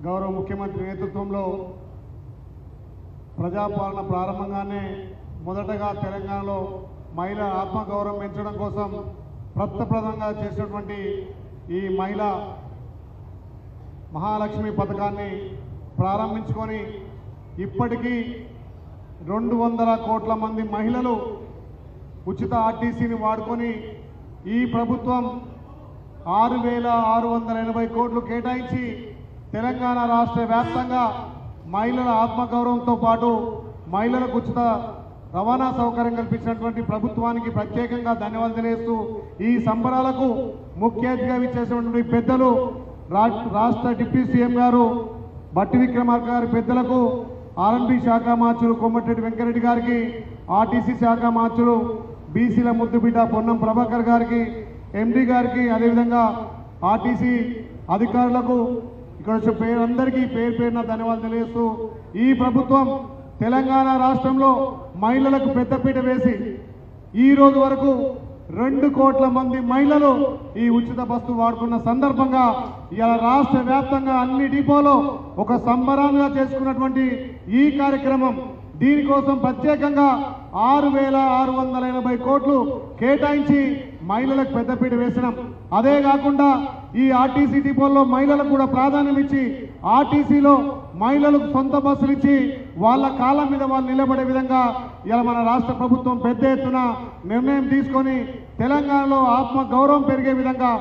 గౌరవ ముఖ్యమంత్రి నేతృత్వంలో ప్రజాపాలన ప్రారంభంగానే మొదటగా తెలంగాణలో మహిళా ఆత్మగౌరవం పెంచడం కోసం ప్రప్రదంగా చేసినటువంటి ఈ మహిళా మహాలక్ష్మి పథకాన్ని ప్రారంభించుకొని ఇప్పటికీ 200 కోట్ల మంది మహిళలు ఉచిత ఆర్టీసీని వాడుకొని ఈ ప్రభుత్వం 6,680 కోట్లు కేటాయించి తెలంగాణ రాష్ట్ర వ్యాప్తంగా మహిళల ఆత్మగౌరవంతో పాటు మహిళలకు ఉచిత రవాణా సౌకర్యం కల్పించినటువంటి ప్రభుత్వానికి ప్రత్యేకంగా ధన్యవాదాలు తెలియజేస్తూ ఈ సంబరాలకు ముఖ్య అతిథిగా విచ్చేసినటువంటి పెద్దలు రాష్ట్ర డిప్యూటీ సీఎం గారు బట్టి విక్రమార్క గారి పెద్దలకు ఆర్ఎండ్బి శాఖ మార్చులు కోమటిరెడ్డి వెంకరెడ్డి గారికి ఆర్టీసీ శాఖ మార్చులు బీసీల ముద్దుబిడ్డ పొన్నం ప్రభాకర్ గారికి ఎండి గారికి అదేవిధంగా ఆర్టీసీ అధికారులకు ఇక్కడ వచ్చే పేరందరికీ పేరున ధన్యవాదాలు తెలియజేస్తూ ఈ ప్రభుత్వం తెలంగాణ రాష్ట్రంలో మహిళలకు పెద్దపీట వేసి ఈ రోజు వరకు 2 కోట్ల మంది మహిళలు ఈ ఉచిత బస్సు వాడుకున్న సందర్భంగా ఇలా రాష్ట్ర వ్యాప్తంగా అన్ని డిపోలో ఒక సంబరాలుగా చేసుకున్నటువంటి ఈ కార్యక్రమం దీనికోసం ప్రత్యేకంగా 6,680 కోట్లు కేటాయించి మహిళలకు పెద్దపీట వేసినాం. అదే కాకుండా ఈ ఆర్టీసీ డిపోల్లో మహిళలకు కూడా ప్రాధాన్యం ఇచ్చి ఆర్టీసీలో మహిళలకు సొంత బస్సులు ఇచ్చి వాళ్ళ కాళ్ళ మీద వాళ్ళు నిలబడే విధంగా ఇలా మన రాష్ట్ర ప్రభుత్వం పెద్ద ఎత్తున నిర్ణయం తీసుకొని తెలంగాణలో ఆత్మ గౌరవం పెరిగే విధంగా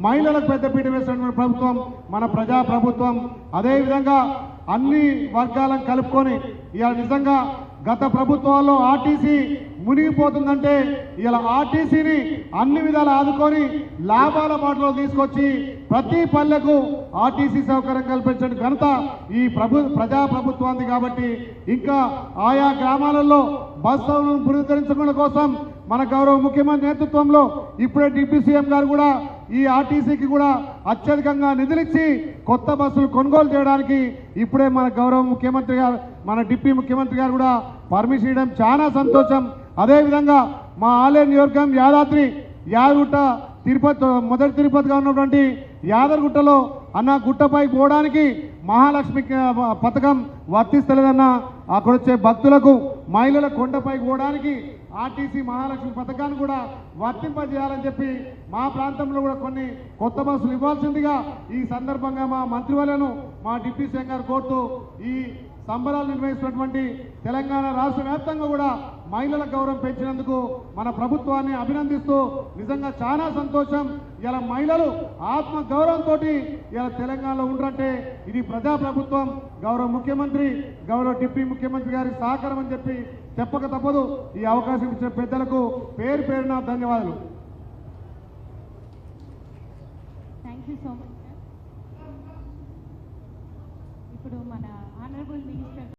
మహిళలకు పెద్దపీట వేసినటువంటి ప్రభుత్వం మన ప్రజా ప్రభుత్వం. అదేవిధంగా అన్ని వర్గాలను కలుపుకొని ఇలా నిజంగా గత ప్రభుత్వాల్లో ఆర్టీసీ మునిగిపోతుందంటే ఇలా ఆర్టీసీని అన్ని విధాలు ఆదుకొని లాభాల బాటలో తీసుకొచ్చి ప్రతి పల్లెకు ఆర్టీసీ సౌకర్యం కల్పించడం ఘనత ఈ ప్రజా ప్రభుత్వానికి. కాబట్టి ఇంకా ఆయా గ్రామాలలో బస్ సౌకర్యం పునరుద్ధరించడం కోసం మన గౌరవ ముఖ్యమంత్రి నేతృత్వంలో ఇప్పుడే డిప్యూటీ సీఎం గారు కూడా ఈ ఆర్టీసీకి కూడా అత్యధికంగా నిధులిచ్చి కొత్త బస్సులు కొనుగోలు చేయడానికి ఇప్పుడే మన గౌరవ ముఖ్యమంత్రి గారు మన డిప్యూటీ ముఖ్యమంత్రి గారు కూడా పర్మిషన్ ఇవ్వడం చాలా సంతోషం. అదేవిధంగా మా ఆలయ నియోజకవర్గం యాదగిరిగుట్ట తిరుపతి మొదటి తిరుపతిగా ఉన్నటువంటి యాదగిరిగుట్టలో అన్న గుట్టపై పోవడానికి మహాలక్ష్మి పథకం వర్తిస్తలేదన్న అక్కడ వచ్చే భక్తులకు మహిళల కొండపై పోవడానికి ఆర్టీసీ మహాలక్ష్మి పథకాన్ని కూడా వర్తింపజేయాలని చెప్పి మా ప్రాంతంలో కూడా కొన్ని కొత్త బస్సులు ఇవ్వాల్సిందిగా ఈ సందర్భంగా మా మంత్రివర్యులను మా డిప్యూటీ సీఎం గారు కోరుతూ ఈ సంబరాలు నిర్వహిస్తున్నటువంటి తెలంగాణ రాష్ట్ర వ్యాప్తంగా కూడా మహిళల గౌరవం పెంచినందుకు మన ప్రభుత్వాన్ని అభినందిస్తూ నిజంగా చాలా సంతోషం. ఇలా మహిళలు ఆత్మ గౌరవంతో ఇలా తెలంగాణలో ఉండరంటే ఇది ప్రజా ప్రభుత్వం గౌరవ ముఖ్యమంత్రి గౌరవ డిప్యూటీ ముఖ్యమంత్రి గారి సహకారం అని చెప్పి చెప్పక తప్పదు. ఈ అవకాశం ఇచ్చిన పెద్దలకు పేరున ధన్యవాదాలు. Thank you so much. ఇప్పుడు మన ఆనరబుల్ మినిస్టర్